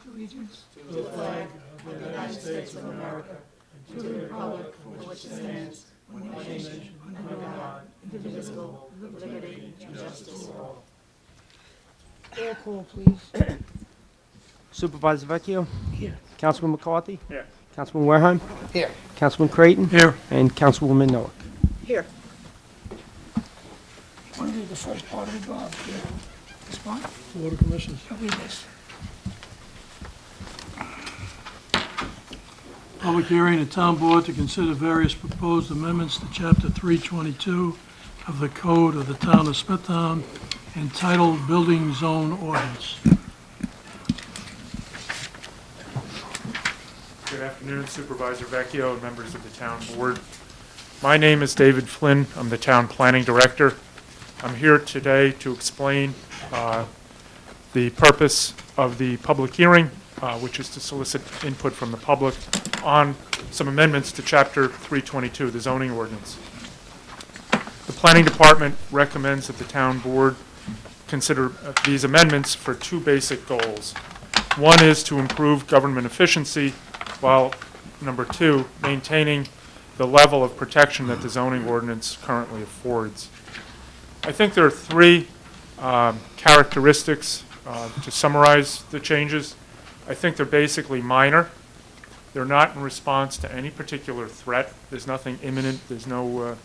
allegiance to the flag of the United States of America and to the republic for which it stands, one nation, under God, indivisible, with liberty and justice for all. Roll call, please. Supervisor Vecchio, Here. Councilman McCarthy, Here. Councilman Wareham, Here. Councilman Creighton, Here. and Councilwoman Noack. Here. Want to do the first part of it, Bob? Yeah. This part? Board of Commissioners. You'll read this. Public hearing the town board to consider various proposed amendments to chapter 322 of the code of the town of Smithtown entitled Building Zone Ordinance. Good afternoon, Supervisor Vecchio and members of the town board. My name is David Flynn. I'm the town planning director. I'm here today to explain the purpose of the public hearing, which is to solicit input from the public on some amendments to Chapter 322, the zoning ordinance. The Planning Department recommends that the town board consider these amendments for two basic goals. One is to improve government efficiency, while number two, maintaining the level of protection that the zoning ordinance currently affords. I think there are three characteristics to summarize the changes. I think they're basically minor. They're not in response to any particular threat. There's nothing imminent. There's no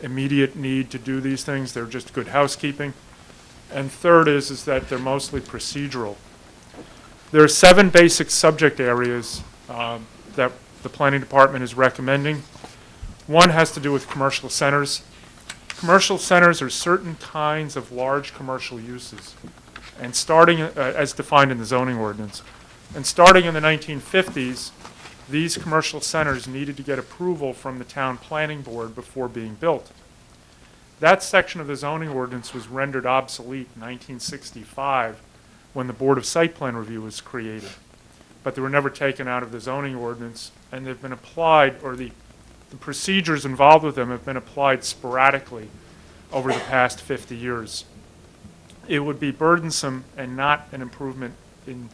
immediate need to do these things. They're just good housekeeping. And third is that they're mostly procedural. There are 7 basic subject areas that the Planning Department is recommending. One has to do with commercial centers. Commercial centers are certain kinds of large commercial uses, and starting as defined in the zoning ordinance. And starting in the 1950s, these commercial centers needed to get approval from the town planning board before being built. That section of the zoning ordinance was rendered obsolete in 1965 when the Board of Site Plan Review was created. But they were never taken out of the zoning ordinance, and they've been applied, or the procedures involved with them have been applied sporadically over the past 50 years. It would be burdensome and not an improvement in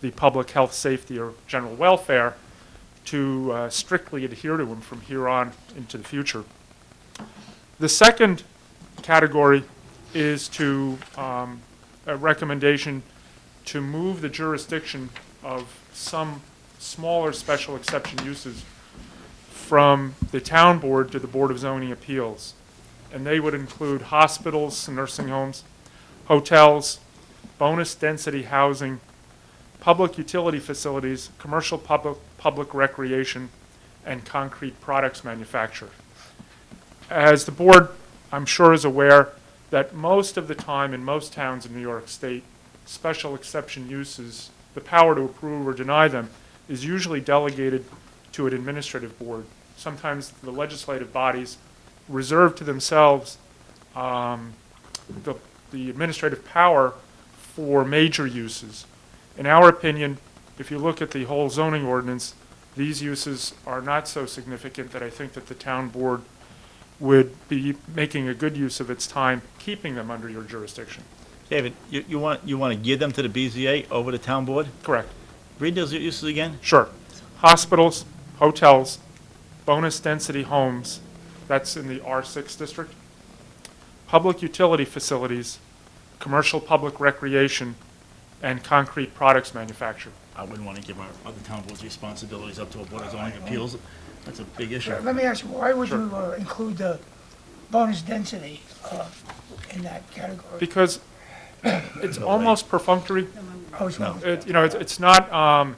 the public health, safety, or general welfare to strictly adhere to them from here on into the future. The second category is to a recommendation to move the jurisdiction of some smaller special exception uses from the town board to the Board of Zoning Appeals. And they would include hospitals, nursing homes, hotels, bonus density housing, public utility facilities, commercial public recreation, and concrete products manufacture. As the board, I'm sure, is aware that most of the time in most towns in New York State, special exception uses, the power to approve or deny them is usually delegated to an administrative board. Sometimes the legislative bodies reserve to themselves the administrative power for major uses. In our opinion, if you look at the whole zoning ordinance, these uses are not so significant that I think that the town board would be making a good use of its time keeping them under your jurisdiction. David, you want to give them to the BZA over the town board? Correct. Read those uses again. Sure. Hospitals, hotels, bonus density homes, that's in the R6 district, public utility facilities, commercial public recreation, and concrete products manufacture. I wouldn't want to give our other town boards responsibilities up to a board of zoning appeals. That's a big issue. Let me ask you, why would Sure. you include the bonus density in that category? Because it's almost perfunctory. Oh, it's not. It's not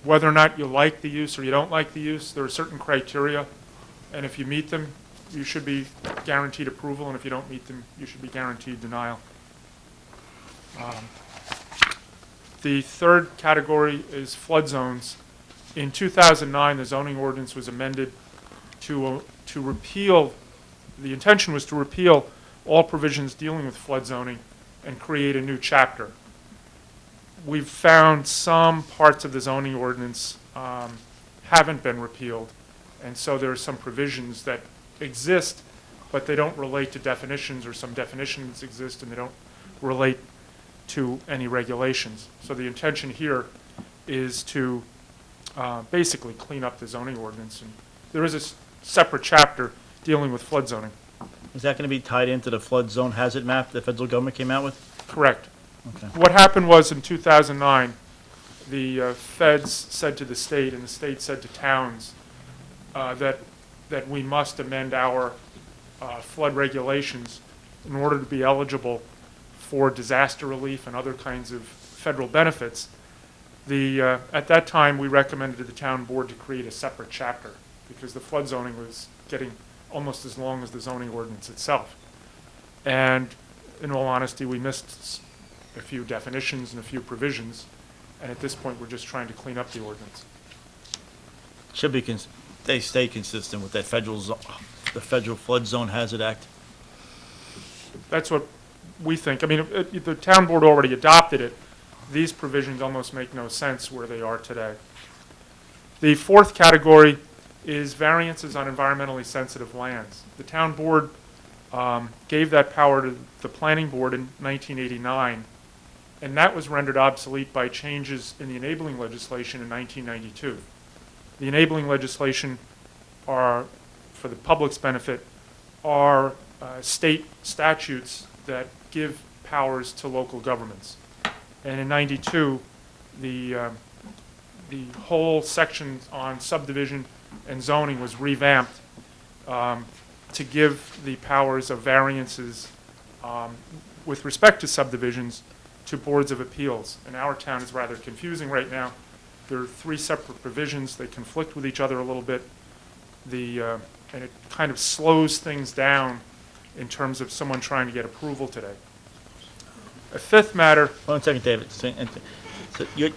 whether or not you like the use or you don't like the use. There are certain criteria, and if you meet them, you should be guaranteed approval, and if you don't meet them, you should be guaranteed denial. The third category is flood zones. In 2009, the zoning ordinance was amended to repeal, the intention was to repeal all provisions dealing with flood zoning and create a new chapter. We've found some parts of the zoning ordinance haven't been repealed, and so there are some provisions that exist, but they don't relate to definitions, or some definitions exist and they don't relate to any regulations. So the intention here is to basically clean up the zoning ordinance. And there is a separate chapter dealing with flood zoning. Is that going to be tied into the flood zone hazard map the federal government came out with? Correct. Okay. What happened was in 2009, the feds said to the state, and the state said to towns, that we must amend our flood regulations in order to be eligible for disaster relief and other kinds of federal benefits. At that time, we recommended to the town board to create a separate chapter because the flood zoning was getting almost as long as the zoning ordinance itself. And in all honesty, we missed a few definitions and a few provisions, and at this point, we're just trying to clean up the ordinance. Should be, they stay consistent with that the Federal Flood Zone Hazard Act. That's what we think. I mean, the town board already adopted it. These provisions almost make no sense where they are today. The fourth category is variances on environmentally sensitive lands. The town board gave that power to the planning board in 1989, and that was rendered obsolete by changes in the enabling legislation in 1992. The enabling legislation are, for the public's benefit, are state statutes that give powers to local governments. And in 92, the whole section on subdivision and zoning was revamped to give the powers of variances with respect to subdivisions to boards of appeals. And our town is rather confusing right now. There are three separate provisions. They conflict with each other a little bit. And it kind of slows things down in terms of someone trying to get approval today. A fifth matter, 1 second, David. So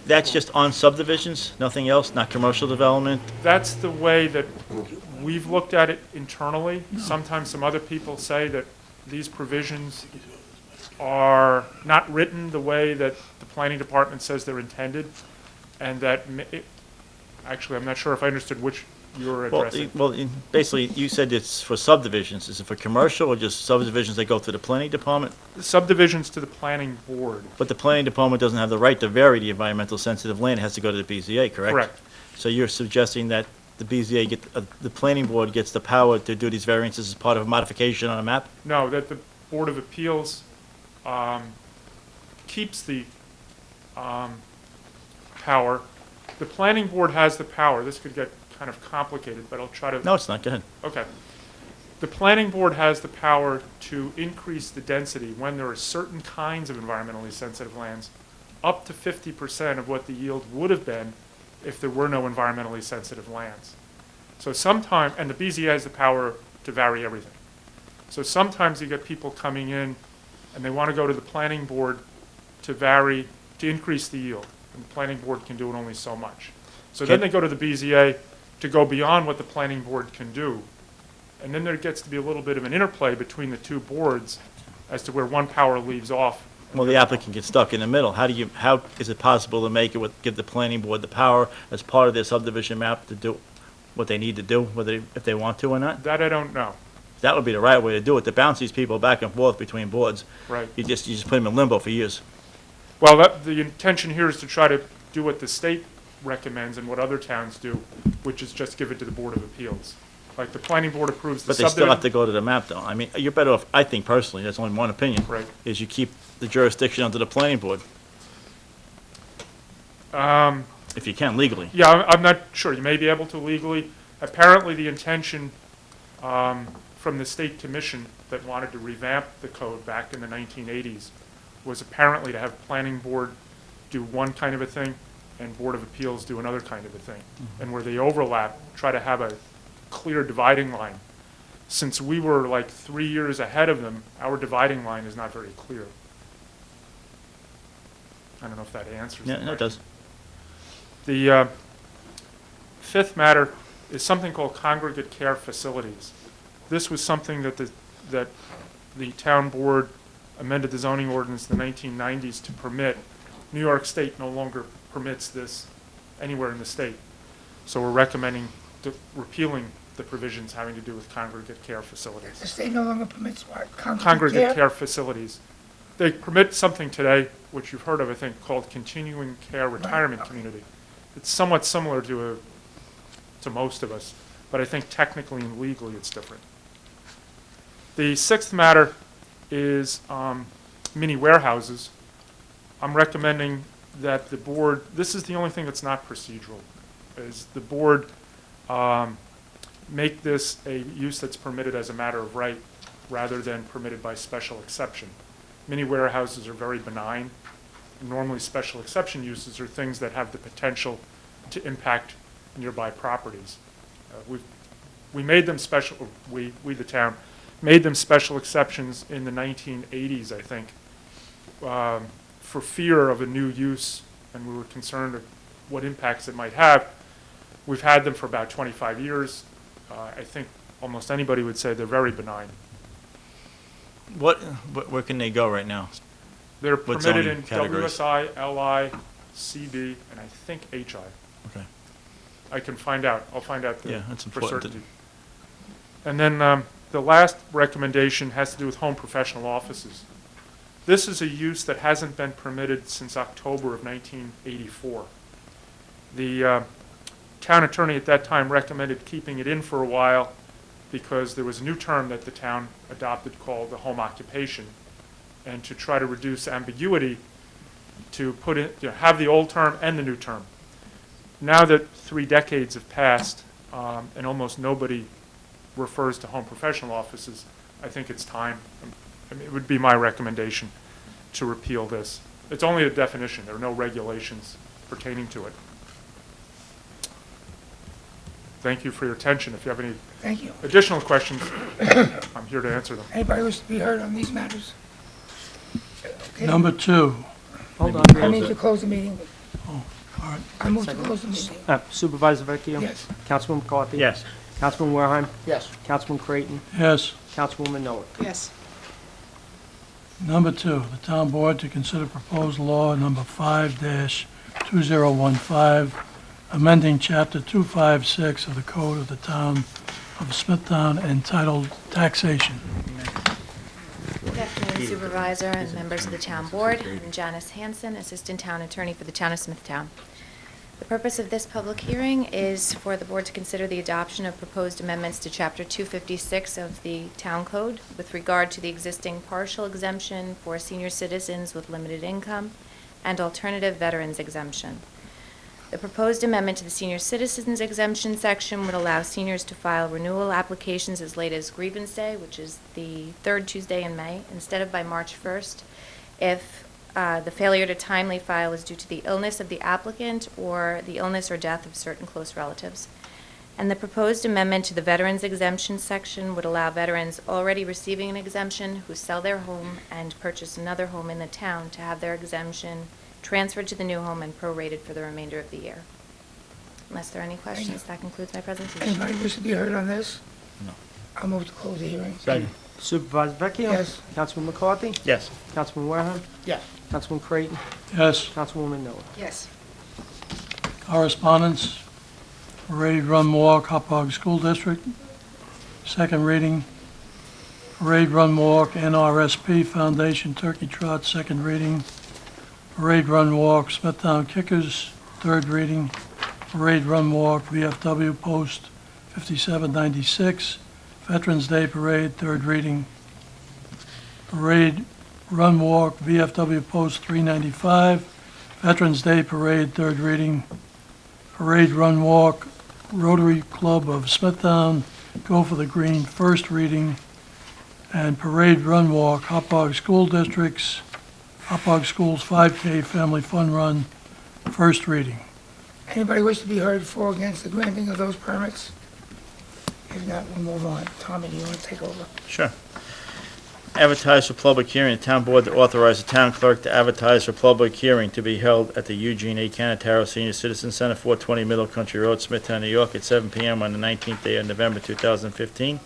that's just on subdivisions, nothing else, not commercial development? that's the way that we've looked at it internally. Sometimes some other people say that these provisions are not written the way that the planning department says they're intended, and that, actually, I'm not sure if I understood which you're addressing. Basically, you said it's for subdivisions. Is it for commercial or just subdivisions that go through the planning department? Subdivisions to the planning board. But the planning department doesn't have the right to vary the environmental sensitive land. It has to go to the BZA, correct? Correct. So you're suggesting that the BZA, the planning board gets the power to do these variances as part of a modification on a map? No, that the Board of Appeals keeps the power. The planning board has the power. This could get kind of complicated, but I'll try to. No, it's not. Go ahead. Okay. The planning board has the power to increase the density when there are certain kinds of environmentally sensitive lands, up to 50% of what the yield would have been if there were no environmentally sensitive lands. So sometimes, and the BZA has the power to vary everything. So sometimes you get people coming in and they want to go to the planning board to increase the yield. And the planning board can do it only so much. So then they go to the BZA to go beyond what the planning board can do. And then there gets to be a little bit of an interplay between the two boards as to where one power leaves off. Well, the applicant gets stuck in the middle. How is it possible to make it give the planning board the power as part of their subdivision map to do what they need to do, if they want to or not? That I don't know. That would be the right way to do it, to bounce these people back and forth between boards. Right. You just put them in limbo for years. Well, the intention here is to try to do what the state recommends and what other towns do, which is just give it to the Board of Appeals. Like the planning board approves the But they still have subdivision. to go to the map, though. I mean, you're better off, I think personally, that's only one opinion. Right. Is you keep the jurisdiction under the planning board, if you can legally. Yeah, I'm not sure. You may be able to legally. Apparently, the intention from the state commission that wanted to revamp the code back in the 1980s was apparently to have planning board do one kind of a thing and Board of Appeals do another kind of a thing. And where they overlap, try to have a clear dividing line. Since we were like 3 years ahead of them, our dividing line is not very clear. I don't know if that answers the Yeah, no, it does. The fifth matter is something called congregate care facilities. This was something that the town board amended the zoning ordinance in the 1990s to permit. New York State no longer permits this anywhere in the state. So we're recommending repealing the provisions having to do with congregate care facilities. The state no longer permits what? Congregate care facilities. They permit something today, which you've heard of, I think, called continuing care retirement community. it's somewhat similar to most of us, but I think technically and legally it's different. The sixth matter is mini warehouses. I'm recommending that the board, this is the only thing that's not procedural, is the board make this a use that's permitted as a matter of right rather than permitted by special exception. Mini warehouses are very benign. Normally, special exception uses are things that have the potential to impact nearby properties. We made them special, we the town, made them special exceptions in the 1980s, I think, for fear of a new use, and we were concerned of what impacts it might have. We've had them for about 25 years. I think almost anybody would say they're very benign. Where can they go right now? They're What permitted zoning in categories? WSI, LI, CB, and I think HI. Okay. I can find out. I'll find out Yeah, that's for important to- certainty. And then the last recommendation has to do with home professional offices. This is a use that hasn't been permitted since October of 1984. The town attorney at that time recommended keeping it in for a while because there was a new term that the town adopted called the home occupation. And to try to reduce ambiguity, to put in, have the old term and the new term. Now that 3 decades have passed and almost nobody refers to home professional offices, I think it's time. I mean, it would be my recommendation to repeal this. It's only a definition. There are no regulations pertaining to it. Thank you for your attention. If you have any Thank you. additional questions, I'm here to answer them. Anybody wish to be heard on these matters? Okay. Number 2. Hold on. I need to close the meeting. All right. I move to close the meeting. Supervisor Vecchio? Yes. Councilman McCarthy? Yes. Councilman Warehime? Yes. Councilman Creighton? Yes. Councilwoman Noah? Yes. Number 2, the town board to consider proposed law number 5-2015, amending chapter 256 of the code of the town of Smithtown entitled Taxation. Good afternoon, Supervisor and members of the Town Board. I'm Janice Hanson, Assistant Town Attorney for the Town of Smithtown. The purpose of this public hearing is for the Board to consider the adoption of proposed amendments to Chapter 256 of the Town Code with regard to the existing partial exemption for senior citizens with limited income and alternative veterans exemption. The proposed amendment to the senior citizens exemption section would allow seniors to file renewal applications as late as grievance day, which is the third Tuesday in May, instead of by March 1st, if the failure to timely file is due to the illness of the applicant or the illness or death of certain close relatives. And the proposed amendment to the veterans exemption section would allow veterans already receiving an exemption who sell their home and purchase another home in the town to have their exemption transferred to the new home and prorated for the remainder of the year. Unless there are any questions, that concludes my presentation. Anybody wish to be heard on this? No. I'll move to close the hearing. Second. Supervisor Vecchio? Yes. Councilman McCarthy? Yes. Councilman Warehime? Yes. Councilman Creighton? Yes. Councilwoman Noah? Yes. Correspondence, Parade Run Walk, Hopog School District. Second reading, Parade Run Walk, NRSP Foundation Turkey Trot, second reading. Parade Run Walk, Smithtown Kickers, third reading. Parade Run Walk, VFW Post 5796, Veterans Day Parade, third reading. Parade Run Walk, VFW Post 395, Veterans Day Parade, third reading. Parade Run Walk, Rotary Club of Smithtown, Go for the Green, first reading. And Parade Run Walk, Hopog School Districts, Hopog Schools 5K Family Fun Run, first reading. Anybody wish to be heard for or against the granting of those permits? If not, we'll move on. Tommy, do you want to take over? Sure. Advertise for public hearing. The town board to authorize the town clerk to advertise for public hearing to be held at the Eugene A. Canataro Senior Citizen Center, 420 Middle Country Road, Smithtown, New York, at 7 p.m. on the 19th day of November 2015,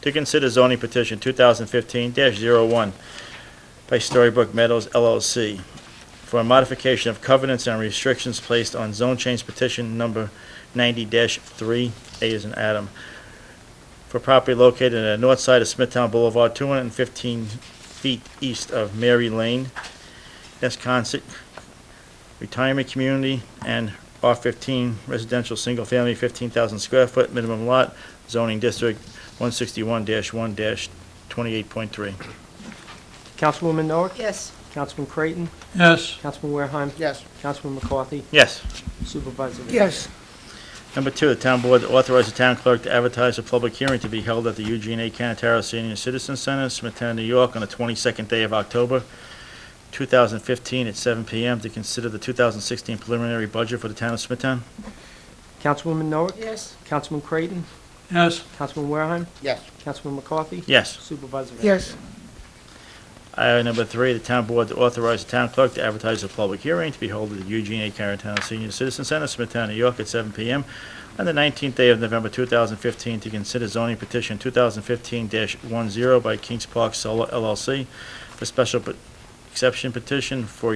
to consider zoning petition 2015-01 by Storybook Meadows LLC for a modification of covenants and restrictions placed on zone change petition number 90-3, A as in Adam, for property located on the north side of Smithtown Boulevard, 215 feet east of Mary Lane, Esconset Retirement Community, and R15 residential single-family, 15,000 square foot, minimum lot, zoning district 161-1-28.3. Councilwoman Noack? Yes. Councilman Creighton? Yes. Councilman Wareheim? Yes. Councilman McCarthy? Yes. Supervisor Witt? Yes. Number 2, the town board to authorize the town clerk to advertise a public hearing to be held at the Eugene A. Canataro Senior Citizen Center, Smithtown, New York, on the 22nd day of October, 2015, at 7 p.m. to consider the 2016 preliminary budget for the town of Smithtown. Councilwoman Noack? Yes. Councilman Creighton? Yes. Councilman Wareheim? Yes. Councilman McCarthy? Yes. Supervisor Witt? Yes. Number 3, the town board to authorize the town clerk to advertise a public hearing to be held at the Eugene A. Canataro Senior Citizen Center, Smithtown, New York, at 7 p.m. on the 19th day of November 2015 to consider zoning petition 2015-10 by Kings Park Solar LLC for special exception petition for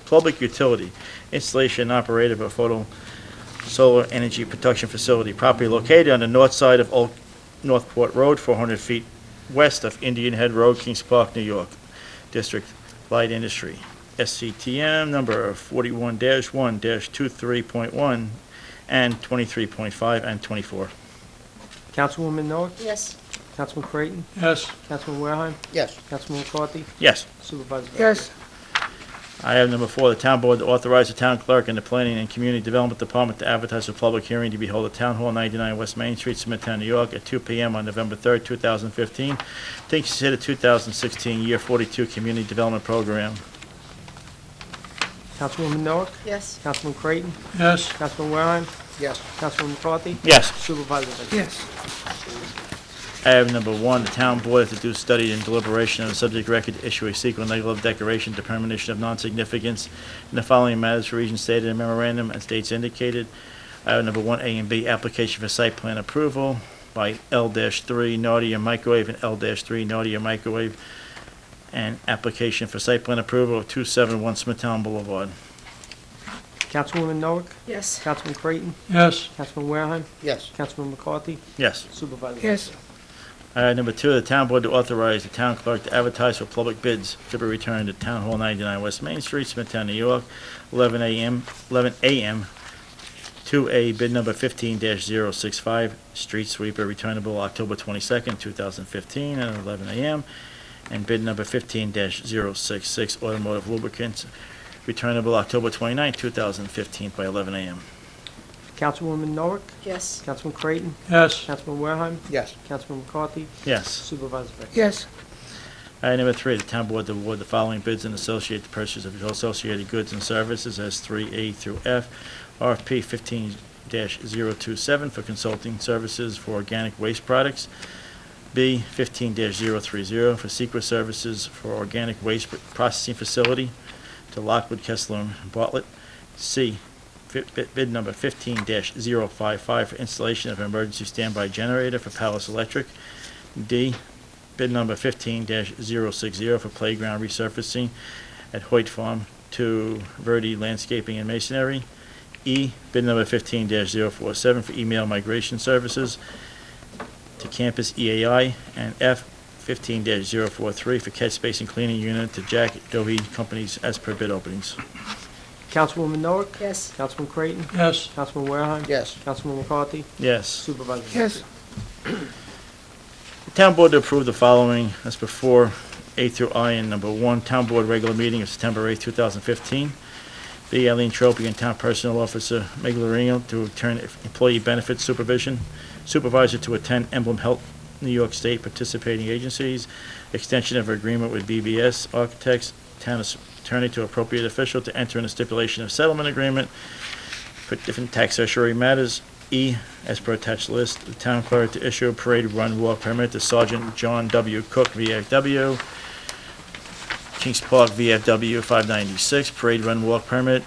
public utility installation and operated of a photo solar energy production facility, property located on the north side of Old Northport Road, 400 feet west of Indian Head Road, Kings Park, New York. District Light Industry, SCTM number 41-1-23.1 and 23.5 and 24. Councilwoman Noack? Yes. Councilman Creighton? Yes. Councilman Wareheim? Yes. Councilman McCarthy? Yes. Supervisor Witt? Yes. Item number 4, the town board to authorize the town clerk and the planning and community development department to advertise a public hearing to be held at Town Hall 99 West Main Street, Smithtown, New York, at 2 p.m. on November 3rd, 2015, to consider 2016 Year 42 Community Development Program. Councilwoman Noack? Yes. Councilman Creighton? Yes. Councilman Wareheim? Yes. Councilman McCarthy? Yes. Supervisor Witt? Yes. Item number 1, the town board to do study and deliberation on the subject record to issue a secret negative declaration determination of non-significance in the following matters for reasons stated in memorandum as dates indicated. Item number 1A and B, application for site plan approval by L-3 Naughty Microwave and L-3 Naughty Microwave, and application for site plan approval of 271 Smithtown Boulevard. Councilwoman Noack? Yes. Councilman Creighton? Yes. Councilman Wareheim? Yes. Councilman McCarthy? Yes. Supervisor Witt? Yes. Number 2, the town board to authorize the town clerk to advertise for public bids to be returned at Town Hall 99 West Main Street, Smithtown, New York, 11 a.m. 2A, bid number 15-065, street sweeper, returnable October 22nd, 2015, at 11 a.m., and bid number 15-066, automotive lubricants, returnable October 29th, 2015, by 11 a.m. Councilwoman Noack? Yes. Councilman Creighton? Yes. Councilman Wareheim? Yes. Councilman McCarthy? Yes. Supervisor Witt? Yes. Number 3, the town board to award the following bids and associate the purchase of associated goods and services as 3A through F. RFP 15-027 for consulting services for organic waste products. B, 15-030 for secret services for organic waste processing facility to Lockwood, Kessler, and Bartlett. C, bid number 15-055 for installation of emergency standby generator for Palace Electric. D, bid number 15-060 for playground resurfacing at Hoyt Farm to Verde Landscaping and Masonry. E, bid number 15-047 for email migration services to Campus EAI. And F, 15-043 for catch basin cleaning unit to Jack Dohe Companies as per bid openings. Councilwoman Noack? Yes. Councilman Creighton? Yes. Councilman Wareheim? Yes. Councilman McCarthy? Yes. Supervisor Witt? Yes. The town board to approve the following as before, A through I. And number 1, town board regular meeting of September 8, 2015. B, Eileen Tropian, town personnel officer, Meg Lorino, to return employee benefits supervisor to attend Emblem Health, New York State participating agencies, extension of agreement with BBS Architects, town attorney to appropriate official to enter in a stipulation of settlement agreement for different taxatory matters. E, as per attached list, the town clerk to issue a parade run walk permit to Sergeant John W. Cook, VFW, Kings Park, VFW 596, parade run walk permit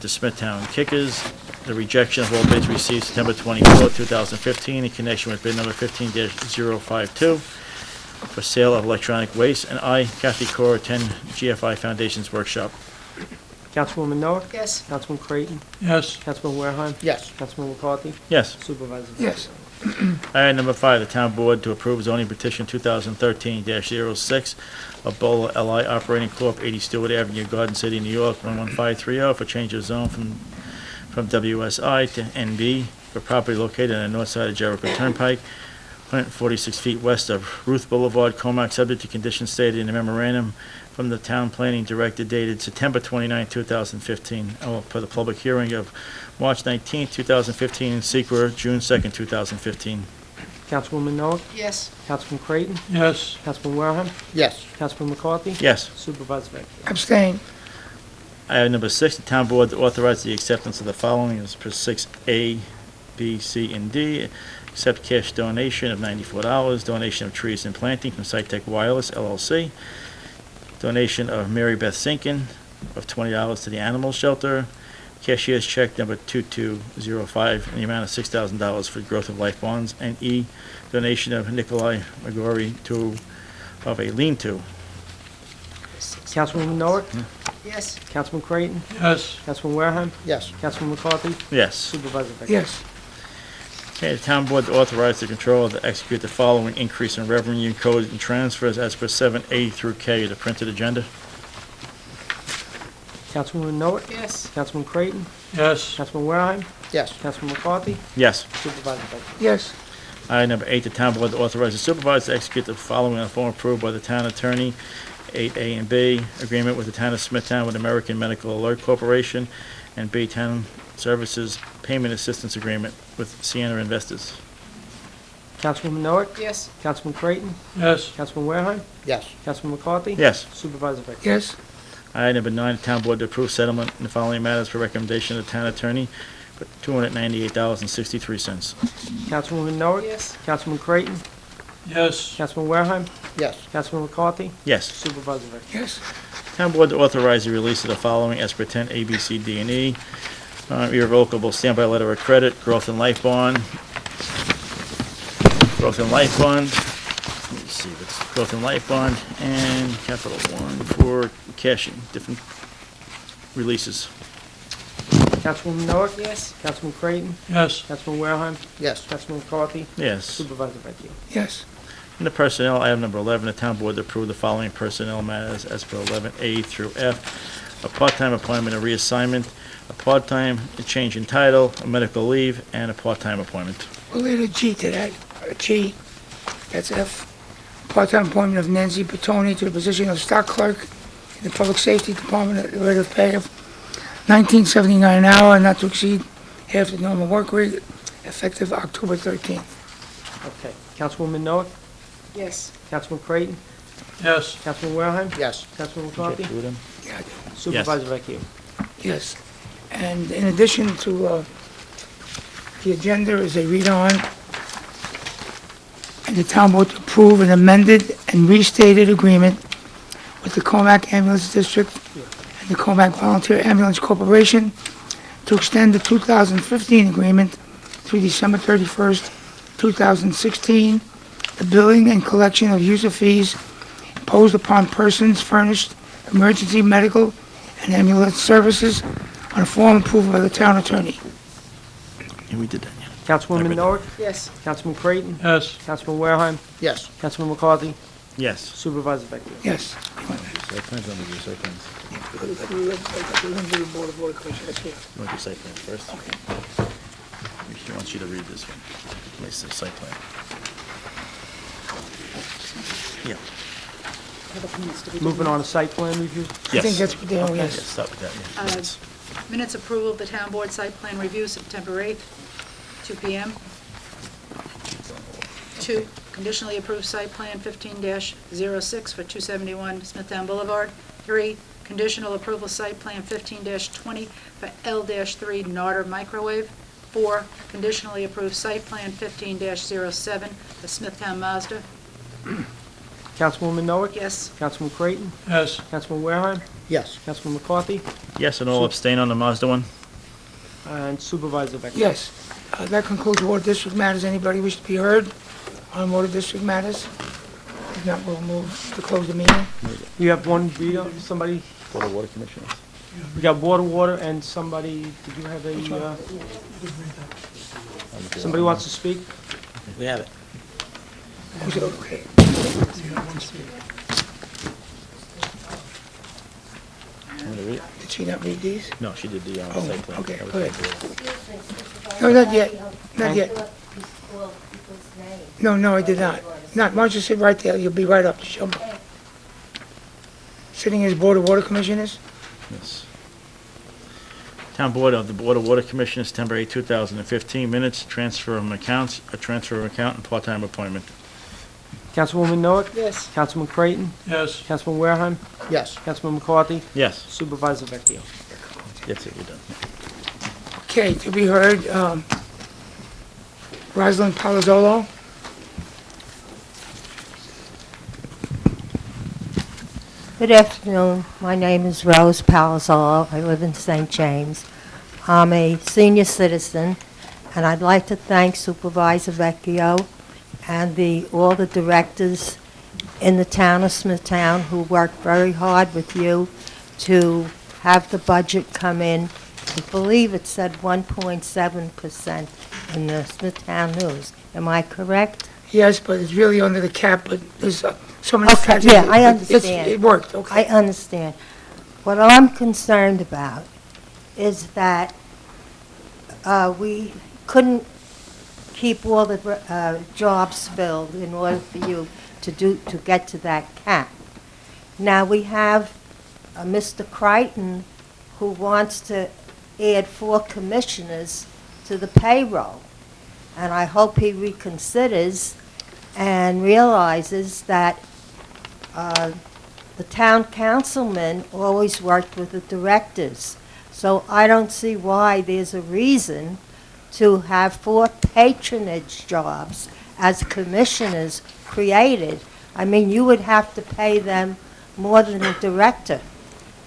to Smithtown Kickers. The rejection of all bids received September 24, 2015, in connection with bid number 15-052 for sale of electronic waste. And I, Kathy Corr, attend GFI Foundation's workshop. Councilwoman Noack? Yes. Councilman Creighton? Yes. Councilman Wareheim? Yes. Councilman McCarthy? Yes. Supervisor Witt? Yes. Item number 5, the town board to approve zoning petition 2013-06 of Bola LI Operating Corp., 80 Stewart Avenue, Garden City, New York, 11530, for change of zone from WSI to NB for property located on the north side of Jericho Turnpike, 146 feet west of Ruth Boulevard, Comac, subject to conditions stated in the memorandum from the town planning director dated September 29, 2015, for the public hearing of March 19, 2015, in Secra, June 2, 2015. Councilwoman Noah? Yes. Councilman Creighton? Yes. Councilman Wareham? Yes. Councilman McCarthy? Yes. Supervisor Vecchio? Abstain. Item number 6, the town board to authorize the acceptance of the following as per 6A, B, C, and D. Accept cash donation of $94, donation of trees and planting from SciTech Wireless LLC, donation of Mary Beth Sinkin of $20 to the animal shelter, cashier's check number 2205 in the amount of $6,000 for growth of life bonds, and E, donation of Nikolai Magori of a lean-to. Councilwoman Noah? Yes. Councilman Creighton? Yes. Councilman Wareham? Yes. Councilman McCarthy? Yes. Supervisor Vecchio? Yes. Okay, the town board to authorize the controller to execute the following increase in revenue codes and transfers as per 7A through K of the printed agenda. Councilwoman Noah? Yes. Councilman Creighton? Yes. Councilman Wareham? Yes. Councilman McCarthy? Yes. Supervisor Vecchio? Yes. Item number 8, the town board to authorize the supervisor to execute the following on a form approved by the town attorney, 8A and B, agreement with the town of Smithtown with American Medical Alert Corporation, and B, town services payment assistance agreement with Sienna Investors. Councilwoman Noah? Yes. Councilman Creighton? Yes. Councilman Wareham? Yes. Councilman McCarthy? Yes. Supervisor Vecchio? Yes. Item number 9, the town board to approve settlement in the following matters for recommendation of the town attorney for $298.63. Councilwoman Noah? Yes. Councilman Creighton? Yes. Councilman Wareham? Yes. Councilman McCarthy? Yes. Supervisor Vecchio? Yes. Town board to authorize the release of the following as per 10 A, B, C, D, and E. Irrevocable standby letter of credit, growth and life bond. Growth and life bond. Let me see, what's growth and life bond and capital one for cashing, different releases. Councilwoman Noah? Yes. Councilman Creighton? Yes. Councilman Wareham? Yes. Councilman McCarthy? Yes. Supervisor Vecchio? Yes. In the personnel, item number 11, the town board to approve the following personnel matters as per 11A through F. A part-time appointment, a reassignment, a part-time change in title, a medical leave, and a part-time appointment. We'll add a G to that. A G, that's F. Part-time appointment of Nancy Petoni to the position of stock clerk in the Public Safety Department at the rate of pay of $19.79 an hour, not to exceed half the normal work week, effective October 13th. Okay. Councilwoman Noah? Yes. Councilman Creighton? Yes. Councilman Wareham? Yes. Councilman McCarthy? Two of them? Yeah, I do. Supervisor Vecchio? Yes. And in addition to the agenda is a read-on, and the town board to approve an amended and restated agreement with the Comac Ambulance District and the Comac Volunteer Ambulance Corporation to extend the 2015 agreement through December 31st, 2016, the billing and collection of user fees imposed upon persons furnished emergency medical and ambulance services on a form approved by the town attorney. Yeah, we did that, yeah. Councilwoman Everything. Noah? Yes. Councilman Creighton? Yes. Councilman Wareham? Yes. Councilman McCarthy? Yes. Supervisor Vecchio? Yes. Site plans, I'm gonna do site plans. You want to do site plans first? Okay. She wants you to read this one. Let's say site plan. Yeah. Moving on to site plan review. I think Yes. that's what they are, Okay. Yes, yes. start with that, yeah. Minutes. Minutes approval of the town board site plan review, September 8th, 2 PM. 2, conditionally approved site plan 15-06 for 271 Smithtown Boulevard. 3, conditional approval site plan 15-20 for L-3 Narder Microwave. 4, conditionally approved site plan 15-07 for Smithtown Mazda. Councilwoman Noah? Yes. Councilman Creighton? Yes. Councilman Wareham? Yes. Councilman McCarthy? Yes, and all abstain on the Mazda one? And Supervisor Vecchio? Yes. That concludes water district matters. Anybody wish to be heard on water district matters? If not, we'll move to close the meeting. You have one reader, somebody, For the water commissioners. we got water, and somebody, did you have a, somebody wants to speak? We have it. Okay. Want to read it? Did she not read these? No, she did the Oh, site plan. okay, That was go ahead. site plan. No, not yet. Not yet. No, I did not. Not, why don't you sit right there? You'll be right up to show me. Sitting as Board of Water Commissioners? Yes. Town Board of the Board of Water Commissioners, September 8, 2015, minutes, transfer of accounts, a transfer of account and part-time appointment. Councilwoman Noak? Yes. Councilman Creighton? Yes. Councilman Wareham? Yes. Councilman McCarthy? Yes, Supervisor Vecchio? that's it, you're done. Okay, to be heard, Rosalind Palazzolo. Good afternoon. My name is Rose Palazzolo. I live in St. James. I'm a senior citizen, and I'd like to thank Supervisor Vecchio and all the directors in the town of Smithtown who worked very hard with you to have the budget come in. I believe it said 1.7% in the Smithtown News. Am I correct? Yes, but it's really under the cap, but there's so many Okay, factors. yeah, I It's- understand. It worked, okay. I understand. What I'm concerned about is that we couldn't keep all the jobs filled in order for you to get to that cap. Now, we have Mr. Crichton who wants to add 4 commissioners to the payroll. And I hope he reconsiders and realizes that the town councilman always worked with the directors. So I don't see why there's a reason to have 4 patronage jobs as commissioners created. I mean, you would have to pay them more than a director.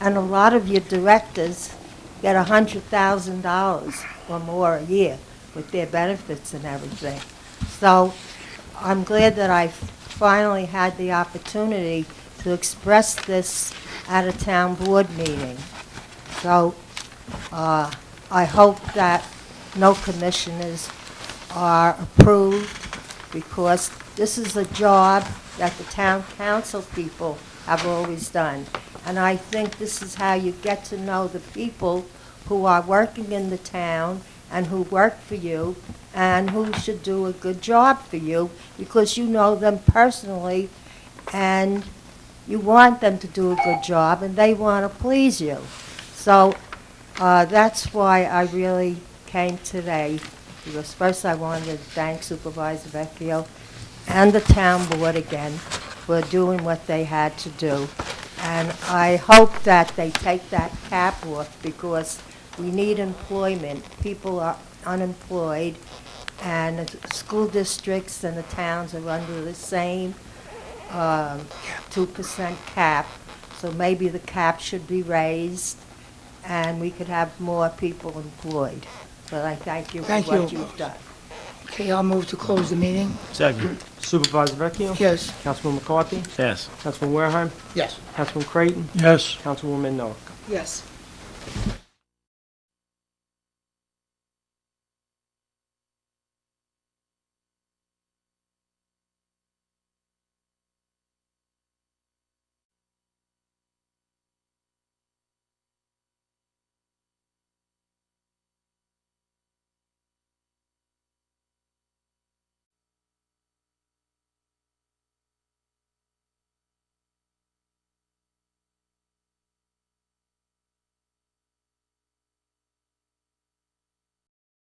And a lot of your directors get $100,000 or more a year with their benefits and everything. So I'm glad that I finally had the opportunity to express this at a town board meeting. So I hope that no commissioners are approved, because this is a job that the town council people have always done. And I think this is how you get to know the people who are working in the town and who work for you and who should do a good job for you, because you know them personally and you want them to do a good job and they want to please you. So that's why I really came today, because first I wanted to thank Supervisor Vecchio and the town board again for doing what they had to do. And I hope that they take that cap off, because we need employment. People are unemployed, and the school districts and the towns are under the same 2% cap. So maybe the cap should be raised, and we could have more people employed. But I thank you for Thank what you. you've done. Okay, I'll move to close the meeting. Second. Supervisor Vecchio? Yes. Councilman McCarthy? Yes. Councilman Wareham? Yes. Councilman Creighton? Yes. Councilwoman Noak? Yes.